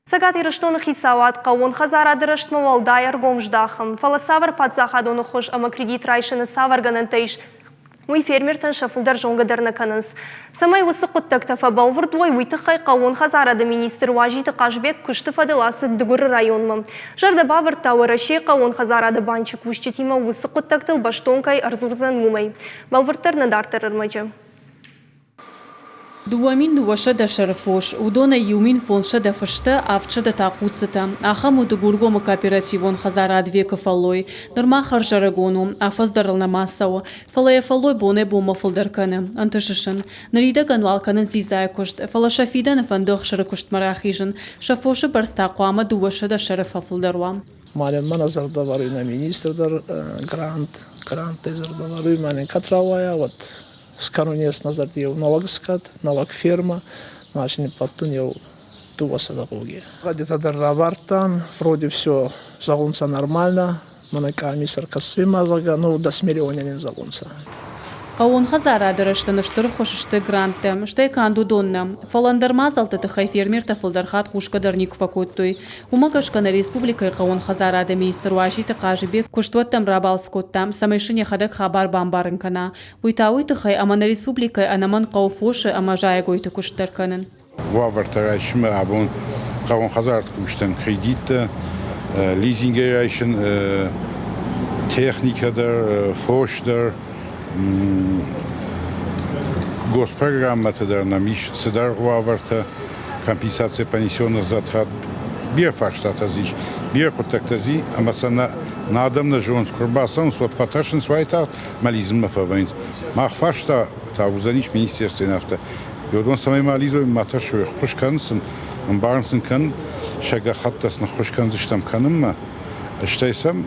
Сагат ирыштоны хисауат, қауын хазара дырыштмы валдай аргомждахым. Фаласавр падзахадоны хош ама кредит райшыны саварганын тейш. Уй фермертен шафылдар жоңгадарны канынс. Самай усы құттық тафа балвырдуай уйтықай қауын хазарады министр важиты қажбек күшті фадыласы дүгірі районмы. Жарды бавыр тауыры шей қауын хазарады банчы күштетима усы құттықтыл баштонкай арзурзан мумай. Балвырттарны дартырырмайжы. Дуамин дуаша да шарфош, удона юмин фонша да фашта, авча да тақуцата. Ахаму да гургома кооперативон хазара двека фалой, норма харжарагону, афаздарал на массау, фалая фалой боне бома фалдарканы, анташишин. Нарида ганвалканын зизая кошт, фалаша фидан фандох шаракошт марахижин, шафоша барстақуама дуаша да шарафа фалдаруа. Мален маназарда варю на министрдар грант изарда варю мален катравая вот. Скоронес назад я налогскат, налогферма, машины подтунил тува садология. Ради-то дорабартан, вроде все загонца нормально, манека мистер Касыма зага, ну до смирения не загонца. Қауын хазара дырыштаны штыр хошышты гранты, штай канду донна. Фаландармаз алтыты хай фермер тафылдархат хушкадарник факоттой. Умагашкана республикай қауын хазара да министр вашиты қажыбек куштуаттам рабалскоттам, самайшыне хадак хабар бамбарынкана. Уйта-уйты хай амана республикай анаман қауфоши амажая гойты куштарканын. Вавартарайшымы абон қауын хазарт куштан кредит, лизингерайшын, техникадар, фоштар, госпрограммата на месяцедар ваварта компенсация понесенных затрат бирфаштатазич биркутактази амасана надамна жон скурбасан сот фаташин свайта мализм фавайнс махфашта таузанич министерство нафта йодон самай мализм маташу хушкансын барнсын кан шага хаттасна хушканзыштам канымма штайсам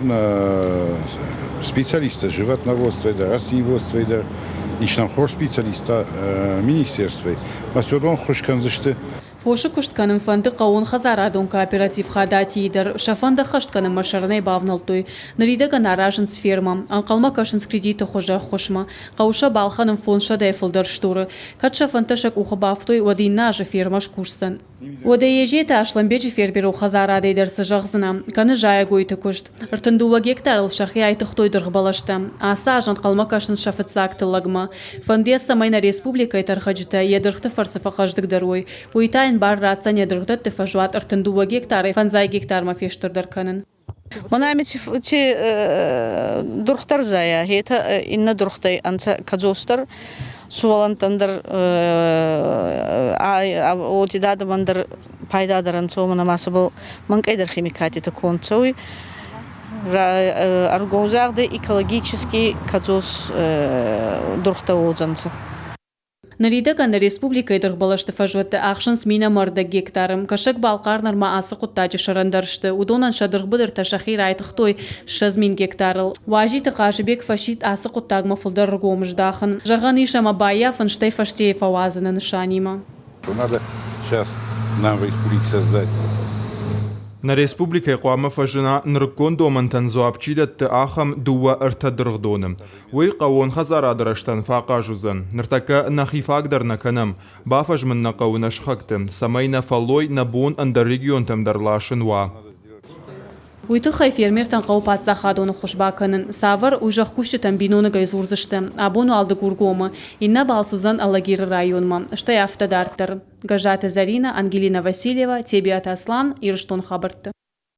специалиста животноводства, растениеводства, ишнам хор специалиста министерства. Масёдон хушканзышты. Фоши куштканым фанды қауын хазарадон кооператив хадати идер, шафанда хаштканым машарнай бавналтуй, нарида ганаражын с ферма, анқалма кашын с кредита хожа хошма, қауша балханым фонша дайфылдар штуры, кат шафанташак ухабафтуй вадинна же фермаш кушсан. Ода ежета ашламбеджи ферберу хазарады идерсы жағзына, каны жая гойты күшт. Ыртындуа гектарыл шахи айтық тойдырғы балашта, аса ажан қалма кашын шафыцакты лагма. Фандеса майна республика айтархаджыта едірғті фарсыфа қаждыгдарой, уйтайын бар ратсан едірғті тіфажуат ыртындуа гектары фанзай гектарма фештырдар канын. Монами чи дұрқтар зая, хейта инна дұрқтай анса кадзостар, сувалантандар отидадымандар пайдадаран соомына масы бұл маңқайдар химикатиты концовый, аргоузағды экологический кадзос дұрқта олжанса. Нарида гана республика идырг балашты фажуатты ақшын смина марда гектарым. Кашак балқар нарма асы құттачы шарандарышты. Удонан шадырг бұдыр ташахир айтықтой 6000 гектарыл. Важиты қажыбек фашит асы құттагма фылдар ргомыждахын. Жаған ишама баяфын штай фаштеев авазына нышанима. Надо сейчас нам в республике создать. На республика قوام فجنا نركون دومن تنزوابچيدة تأخم دوا ارتدرغدونم وي قوون خزارة درشتن فاقا جوزن نرتكا نخيفاق در نکنم بافج من نقو نشخكتم سمينا فالوي نبون اندر ريجيون تم در لاشن وا Уйты хай фермертан қаупат захадоны хошбаканын. Савар уйжақ күшті тәмбиноны гайзурзышты. Абону алды гургомы. Инна балсузан Алагиры районма. Штай автодарттар. Гажата Зарина, Ангелина Васильева, Тебиат Аслан, Ирштон Хабарты.